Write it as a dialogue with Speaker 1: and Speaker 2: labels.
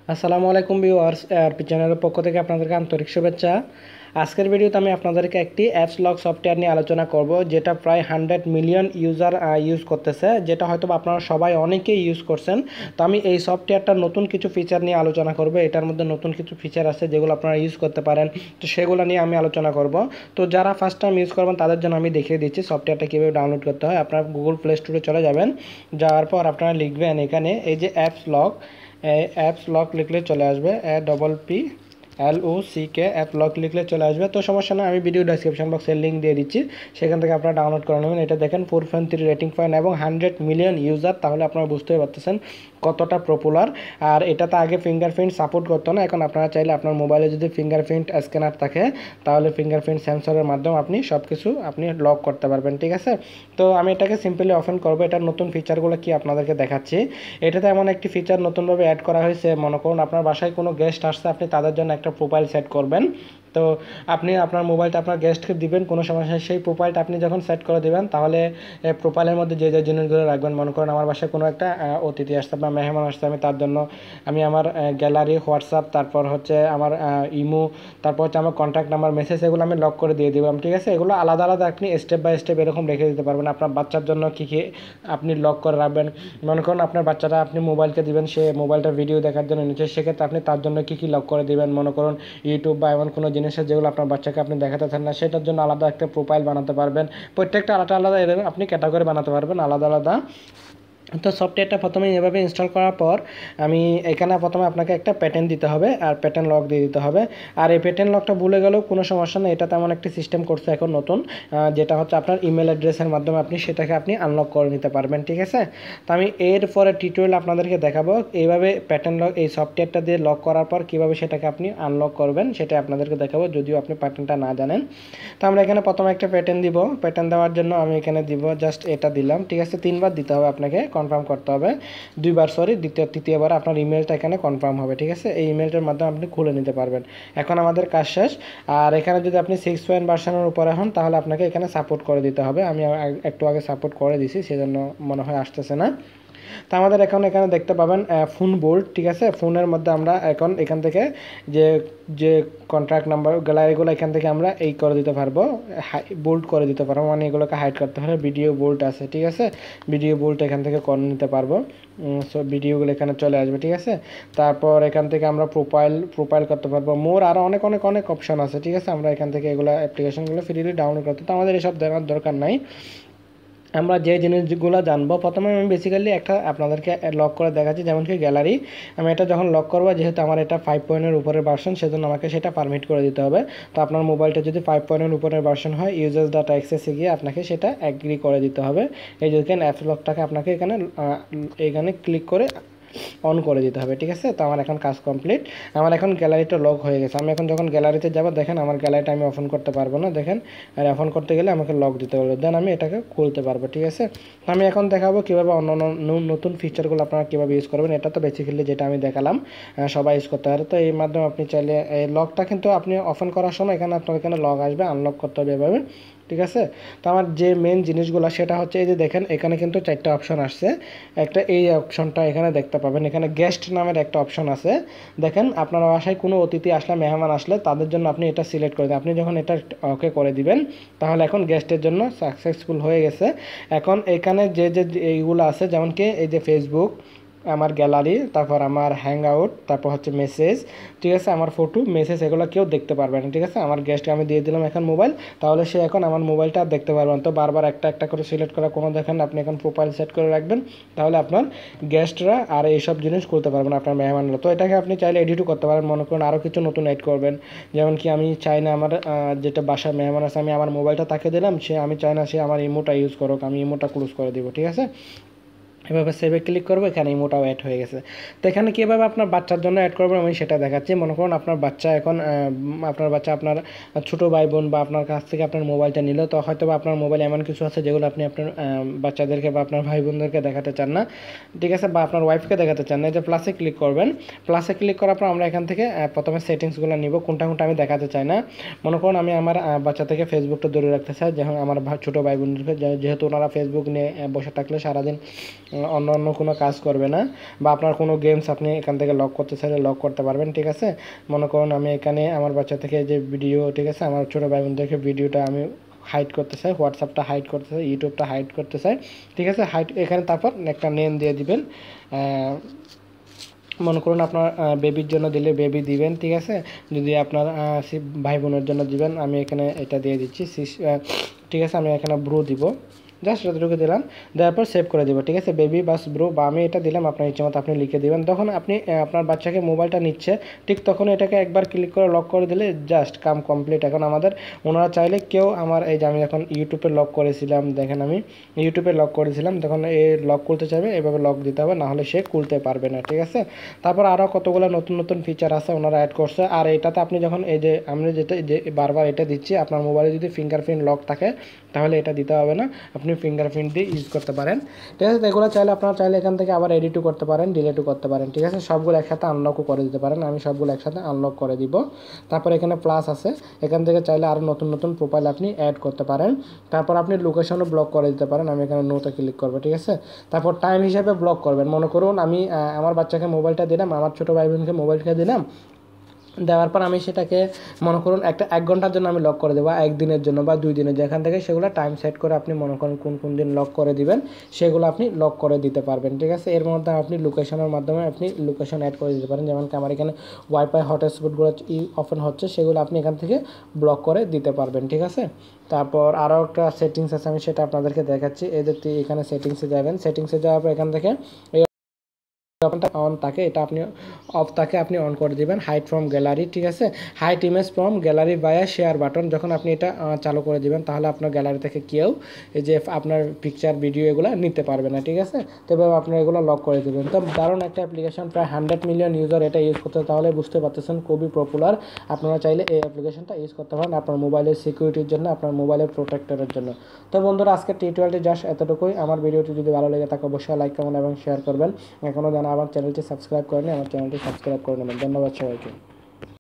Speaker 1: আসসালামু আলাইকুম viewers, RP চ্যানেলের পক্ষ থেকে আপনাদেরকে আন্তরিক শুভেচ্ছা। আজকের ভিডিওতে আমি আপনাদেরকে একটি অ্যাপস লক সফটওয়্যার নিয়ে আলোচনা করব, যেটা প্রায় 100 মিলিয়ন ইউজার ইউজ করতেছে, যেটা হয়তো আপনারা সবাই অনেকেই ইউজ করছেন। তো আমি এই সফটওয়্যারটার নতুন কিছু ফিচার নিয়ে আলোচনা করব। এটার মধ্যে নতুন কিছু ফিচার আছে যেগুলো আপনারা ইউজ করতে পারেন, তো সেগুলো নিয়ে আমি আলোচনা করব। তো যারা ফার্স্ট টাইম ইউজ করবেন তাদের জন্য আমি দেখিয়ে দিচ্ছি সফটওয়্যারটা কীভাবে ডাউনলোড করতে হয়। আপনারা গুগল প্লে স্টোরে চলে যাবেন, যাওয়ার পর আপনারা লিখবেন এখানে এই যে অ্যাপস লক। অ্যাপস লক লিখলে চলে আসবে, APPLOCK অ্যাপ লক লিখলে চলে আসবে। তো সমস্যা না, আমি ভিডিও ডেসক্রিপশন বক্সের লিঙ্ক দিয়ে দিচ্ছি, সেখান থেকে আপনারা ডাউনলোড করে নেবেন। এটা দেখেন 4.3 রেটিং পয়েন্ট এবং 100 মিলিয়ন ইউজার, তাহলে আপনারা বুঝতেই পারতেছেন কতটা পপুলার। আর এটাতে আগে ফিঙ্গারপ্রিন্ট সাপোর্ট করতো না, এখন আপনারা চাইলে আপনার মোবাইলে যদি ফিঙ্গারপ্রিন্ট স্ক্যানার থাকে তাহলে ফিঙ্গারপ্রিন্ট সেন্সরের মাধ্যমে আপনি সব কিছু আপনি লক করতে পারবেন, ঠিক আছে। তো আমি এটাকে সিম্পলি ওপেন করবো। এটার নতুন ফিচারগুলো কি আপনাদেরকে দেখাচ্ছি। এটাতে এমন একটি ফিচার নতুনভাবে অ্যাড করা হয়েছে, মনে করুন আপনার বাসায় কোনো গেস্ট আসছে, আপনি তাদের জন্য একটা প্রোফাইল সেট করবেন। তো আপনি আপনার মোবাইলটা আপনার গেস্টকে দিবেন, কোনো সমস্যা সেই প্রোফাইলটা আপনি যখন সেট করে দেবেন, তাহলে প্রোফাইলের মধ্যে যে যে জিনিসগুলো রাখবেন, মনে করেন আমার বাসায় কোনো একটা অতিথি আসছে বা মেহমান আসছে, আমি তার জন্য আমি আমার গ্যালারি, হোয়াটসঅ্যাপ, তারপর হচ্ছে আমার ইমো, তারপর হচ্ছে আমার কন্ট্যাক্ট নাম্বার, মেসেজ, এগুলো আমি লক করে দিয়ে দিলাম, ঠিক আছে। এগুলো আলাদা আলাদা আপনি স্টেপ বাই স্টেপ এরকম রেখে দিতে পারবেন। আপনার বাচ্চার জন্য কী কী আপনি লক করে রাখবেন, মনে করুন আপনার বাচ্চাটা আপনি মোবাইলকে দিবেন, সে মোবাইলটা ভিডিও দেখার জন্য নিচ্ছে, সেক্ষেত্রে আপনি তার জন্য কী কী লক করে দিবেন, মনে করুন ইউটিউব বা এমন কোনো জিনিসের যেগুলো আপনার বাচ্চাকে আপনি দেখাতে চান না, সেটার জন্য আলাদা একটা প্রোফাইল বানাতে পারবেন। প্রত্যেকটা আলাদা আলাদা এরকম আপনি ক্যাটাগরি বানাতে পারবেন আলাদা আলাদা। তো সফটওয়্যারটা প্রথমে এভাবে ইনস্টল করার পর আমি এখানে প্রথমে আপনাকে একটা প্যাটার্ন দিতে হবে আর প্যাটার্ন লক দিয়ে দিতে হবে। আর এই প্যাটার্ন লকটা ভুলে গেলেও কোনো সমস্যা নেই, এটা তেমন একটি সিস্টেম করছে এখন নতুন, যেটা হচ্ছে আপনার ইমেল অ্যাড্রেসের মাধ্যমে আপনি সেটাকে আপনি আনলক করে নিতে পারবেন, ঠিক আছে। তো আমি এর পরে টিউটোরিয়াল আপনাদেরকে দেখাবো এইভাবে প্যাটার্ন লক এই সফটওয়্যারটা দিয়ে লক করার পর কীভাবে সেটাকে আপনি আনলক করবেন, সেটা আপনাদেরকে দেখাবো, যদিও আপনি প্যাটার্নটা না জানেন। তো আমরা এখানে প্রথমে একটা প্যাটার্ন দিব। প্যাটার্ন দেওয়ার জন্য আমি এখানে দিব জাস্ট এটা দিলাম, ঠিক আছে। 3বার দিতে হবে, আপনাকে কনফার্ম করতে হবে। 2বার, সরি, তৃতীয়বার আপনার ইমেলটা এখানে কনফার্ম হবে, ঠিক আছে। এই ইমেলটার মাধ্যমে আপনি খুলে নিতে পারবেন। এখন আমাদের কাজ শেষ। আর এখানে যদি আপনি 6 ভার্সনের উপরে হন তাহলে আপনাকে এখানে সাপোর্ট করে দিতে হবে। আমি একটু আগে সাপোর্ট করে দিছি, সেজন্য মনে হয় আসতেছে না। তো আমাদের এখন এখানে দেখতে পাবেন ফোন বোল্ড, ঠিক আছে। ফোনের মধ্যে আমরা এখন এখান থেকে যে যে কন্ট্যাক্ট নাম্বার গ্যালারিগুলো এখান থেকে আমরা এই করে দিতে পারবো, বোল্ড করে দিতে পারবো, মানে এগুলোকে হাইড করতে পারবো। ভিডিও বোল্ড আছে, ঠিক আছে, ভিডিও বোল্ড এখান থেকে করে নিতে পারবো। সো ভিডিওগুলো এখানে চলে আসবে, ঠিক আছে। তারপর এখান থেকে আমরা প্রোফাইল করতে পারবো, মোর আরও অনেক অনেক অনেক অপশন আছে, ঠিক আছে। আমরা এখান থেকে এগুলো অ্যাপ্লিকেশনগুলো ফ্রিলি ডাউনলোড করতে, তো আমাদের এসব দেওয়ার দরকার নাই। আমরা যে জিনিসগুলো জানবো, প্রথমে আমি বেসিক্যালি একটা আপনাদেরকে লক করে দেখাচ্ছি, যেমন কি গ্যালারি। আমি এটা যখন লক করবো, যেহেতু আমার এটা 5 পয়েন্টের উপরের ভার্সন, সেজন্য আমাকে সেটা পারমিট করে দিতে হবে। তো আপনার মোবাইলটা যদি 5 পয়েন্টের উপরের ভার্সন হয়, ইউজার্স ডাটা অ্যাক্সেসে গিয়ে আপনাকে সেটা অ্যাগ্রি করে দিতে হবে। এই যে দেখেন অ্যাপস লকটাকে আপনাকে এখানে ক্লিক করে অন করে দিতে হবে, ঠিক আছে। তো আমার এখন কাজ কমপ্লিট, আমার এখন গ্যালারিটা লক হয়ে গেছে। আমি এখন যখন গ্যালারিতে যাব, দেখেন আমার গ্যালারিটা আমি ওপেন করতে পারবো না, দেখেন। আর ওপেন করতে গেলে আমাকে লক দিতে হবে, দেন আমি এটাকে খুলতে পারবো, ঠিক আছে। তো আমি এখন দেখাবো কীভাবে অন্য নতুন ফিচারগুলো আপনারা কীভাবে ইউজ করবেন। এটা তো বেসিক্যালি যেটা আমি দেখালাম সবাই ইউজ করতে পারে। তো এই মাধ্যমে আপনি চাইলে এই লকটা কিন্তু আপনি ওপেন করার সময় এখানে আপনার এখানে লক আসবে, আনলক করতে হবে এভাবে, ঠিক আছে। তো আমার যে মেন জিনিসগুলো সেটা হচ্ছে এই যে দেখেন এখানে কিন্তু 4টা অপশন আসছে। একটা এই অপশনটা এখানে দেখতে পাবেন, এখানে গেস্ট নামের একটা অপশন আছে। দেখেন আপনার বাসায় কোনো অতিথি আসলে, মেহমান আসলে, তাদের জন্য আপনি এটা সিলেক্ট করে দেন। আপনি যখন এটা ওকে করে দিবেন, তাহলে এখন গেস্টের জন্য সাকসেসফুল হয়ে গেছে। এখন এখানে যে যে এইগুলো আছে, যেমন কি এই যে ফেসবুক, আমার গ্যালারি, তারপর আমার হ্যাং আউট, তারপর হচ্ছে মেসেজ, ঠিক আছে, আমার ফটো, মেসেজ, এগুলো কেউ দেখতে পারবে না, ঠিক আছে। আমার গেস্টকে আমি দিয়ে দিলাম এখন মোবাইল, তাহলে সে এখন আমার মোবাইলটা আর দেখতে পারবেন। তো বারবার একটা একটা করে সিলেক্ট করা কোনো, দেখেন আপনি এখন প্রোফাইল সেট করে রাখবেন, তাহলে আপনার গেস্টরা আর এইসব জিনিস করতে পারবেন, আপনার মেহমানরা। তো এটাকে আপনি চাইলে এডিটও করতে পারেন, মনে করুন আরও কিছু নতুন অ্যাড করবেন। যেমন কি আমি চাই না আমার যেটা বাসায় মেহমান আছে, আমি আমার মোবাইলটা তাকে দিলাম, আমি চাই না সে আমার ইমোটা ইউজ করুক, আমি ইমোটা ক্লোজ করে দিব, ঠিক আছে। এভাবে সেভে ক্লিক করবো, এখানে ইমোটাও অ্যাড হয়ে গেছে। তো এখানে কীভাবে আপনার বাচ্চার জন্য অ্যাড করবেন আমি সেটা দেখাচ্ছি। মনে করুন আপনার বাচ্চা এখন আপনার বাচ্চা আপনার ছোটো ভাই বোন বা আপনার কাছ থেকে আপনার মোবাইলটা নিল, তো হয়তো বা আপনার মোবাইলে এমন কিছু আছে যেগুলো আপনি আপনার বাচ্চাদেরকে বা আপনার ভাই বোনদেরকে দেখাতে চান না, ঠিক আছে, বা আপনার ওয়াইফকে দেখাতে চান না। এই যে প্লাসে ক্লিক করবেন, প্লাসে ক্লিক করার পর আমরা এখান থেকে প্রথমে সেটিংসগুলো নিব, কোনটা কোনটা আমি দেখাতে চাই না। মনে করুন আমি আমার বাচ্চা থেকে ফেসবুকটা দূরে রাখতে চাই, যেমন আমার ছোটো ভাই বোনদেরকে, যেহেতু ওনারা ফেসবুক নিয়ে বসে থাকলে সারাদিন অন্য অন্য কোনো কাজ করবে না, বা আপনার কোনো গেমস আপনি এখান থেকে লক করতে চাইলে লক করতে পারবেন। ঠিক আছে, মনে করুন আমি এখানে আমার বাচ্চা থেকে যে ভিডিও, ঠিক আছে, আমার ছোটো ভাই বোনদেরকে ভিডিওটা আমি হাইড করতে চাই, হোয়াটসঅ্যাপটা হাইড করতে চাই, ইউটিউবটা হাইড করতে চাই। ঠিক আছে, হাইড এখানে তারপর একটা নেম দিয়ে দিবেন। মনে করুন আপনার বেবির জন্য দিলে বেবি দিবেন। ঠিক আছে, যদি আপনার ভাই বোনের জন্য দিবেন, আমি এখানে এটা দিয়ে দিচ্ছি। ঠিক আছে, আমি এখানে ব্রু দিব, জাস্ট এতটুকু দিলাম, দেওয়ার পর সেভ করে দেবো। ঠিক আছে, বেবি বাস ব্রো, বা আমি এটা দিলাম, আপনার ইচ্ছে মতো আপনি লিখে দেবেন। তখন আপনি আপনার বাচ্চাকে মোবাইলটা নিচ্ছে, ঠিক তখন এটাকে একবার ক্লিক করে লক করে দিলে জাস্ট কাম কমপ্লিট। এখন আমাদের ওনারা চাইলে কেউ আমার এই যে আমি এখন ইউটিউবে লক করেছিলাম, দেখেন আমি ইউটিউবে লক করেছিলাম, তখন এই লক খুলতে চাইবে এভাবে লক দিতে হবে, নাহলে সে খুলতে পারবে না। ঠিক আছে, তারপর আরও কতগুলো নতুন নতুন ফিচার আছে ওনারা অ্যাড করছে। আর এটাতে আপনি যখন এই যে আমি যেটা যে বারবার এটা দিচ্ছি, আপনার মোবাইলে যদি ফিঙ্গারপ্রিন্ট লক থাকে তাহলে এটা দিতে হবে না, আপনি ফিঙ্গারপ্রিন্ট দিয়ে ইউজ করতে পারেন। ঠিক আছে, এগুলো চাইলে আপনারা চাইলে এখান থেকে আবার এডিটও করতে পারেন, ডিলেটও করতে পারেন। ঠিক আছে, সবগুলো একসাথে আনলকও করে দিতে পারেন, আমি সবগুলো একসাথে আনলক করে দিব। তারপর এখানে প্লাস আছে, এখান থেকে চাইলে আরও নতুন নতুন প্রোফাইল আপনি অ্যাড করতে পারেন। তারপর আপনি লোকেশনও ব্লক করে দিতে পারেন, আমি এখানে নোতে ক্লিক করবো। ঠিক আছে, তারপর টাইম হিসাবে ব্লক করবেন। মনে করুন আমি আমার বাচ্চাকে মোবাইলটা দিলাম, আমার ছোটো ভাই বোনকে মোবাইলটা দিলাম, দেওয়ার পর আমি সেটাকে মনে করুন 1 ঘন্টার জন্য আমি লক করে দেবো, 1 দিনের জন্য বা 2 দিনের, যেখান থেকে সেগুলো টাইম সেট করে আপনি মনে করেন কোন কোন দিন লক করে দিবেন, সেগুলো আপনি লক করে দিতে পারবেন। ঠিক আছে, এর মধ্যে আপনি লোকেশনের মাধ্যমে আপনি লোকেশন অ্যাড করে দিতে পারেন, যেমন কি আমার এখানে ওয়াইফাই হটস্পটগুলো ওপেন হচ্ছে, সেগুলো আপনি এখান থেকে ব্লক করে দিতে পারবেন। ঠিক আছে, তারপর আরও একটা সেটিংস আছে, আমি সেটা আপনাদেরকে দেখাচ্ছি। এদের এখানে সেটিংসে যাবেন, সেটিংসে যাওয়ার পর এখান থেকে অন থাকে, এটা আপনি অফ থাকে আপনি অন করে দিবেন। হাইড ফ্রম গ্যালারি, ঠিক আছে, হাইড ইমেজ ফ্রম গ্যালারি বায়া শেয়ার বাটন, যখন আপনি এটা চালু করে দিবেন তাহলে আপনার গ্যালারি থেকে কেউ এই যে আপনার পিকচার ভিডিও এগুলো নিতে পারবে না। ঠিক আছে, তবে আপনি এগুলো লক করে দেবেন। তো দারুণ একটা অ্যাপ্লিকেশন, প্রায় 100 মিলিয়ন ইউজার এটা ইউজ করতে, তাহলে বুঝতে পারতেছেন খুবই পপুলার। আপনারা চাইলে এই অ্যাপ্লিকেশনটা ইউজ করতে পারেন আপনার মোবাইলের সিকিউরিটির জন্য, আপনার মোবাইলের প্রোটেক্টরের জন্য। তো বন্ধুরা, আজকে টিউটোরিয়ালটি জাস্ট এতটুকুই। আমার ভিডিওটি যদি ভালো লেগে থাকে অবশ্যই লাইক কমেন্ট এবং শেয়ার করবেন। এখনও জানা আমার চ্যানেলটি সাবস্ক্রাইব করেনি, আমার চ্যানেলটি সাবস্ক্রাইব করে নেবেন। ধন্যবাদ সবাইকে।